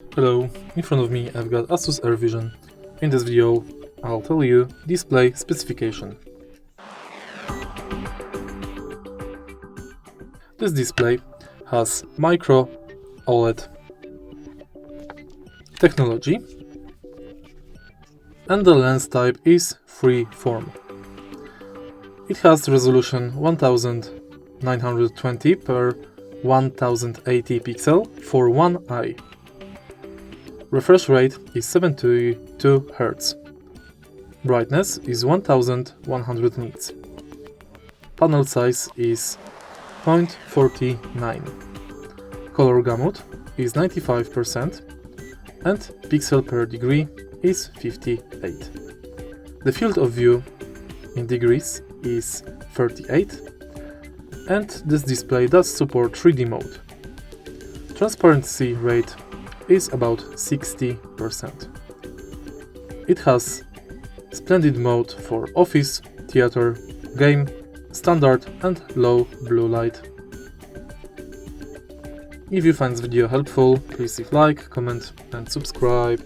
Hello, in front of me I've got ASUS AirVision. In this video I'll tell you display specification. This display has Micro OLED technology and the lens type is free-form. It has resolution 1920 per 1080 pixel for one eye. Refresh rate is 72 Hz. Brightness is 1100 nits. Panel size is 0.49. Color gamut is 95% and pixel per degree is 58. The field of view in degrees is 38 and this display does support 3D mode. Transparency rate is about 60%. It has splendid mode for office, theater, game, standard and low blue light. If you find this video helpful, please leave like, comment and subscribe.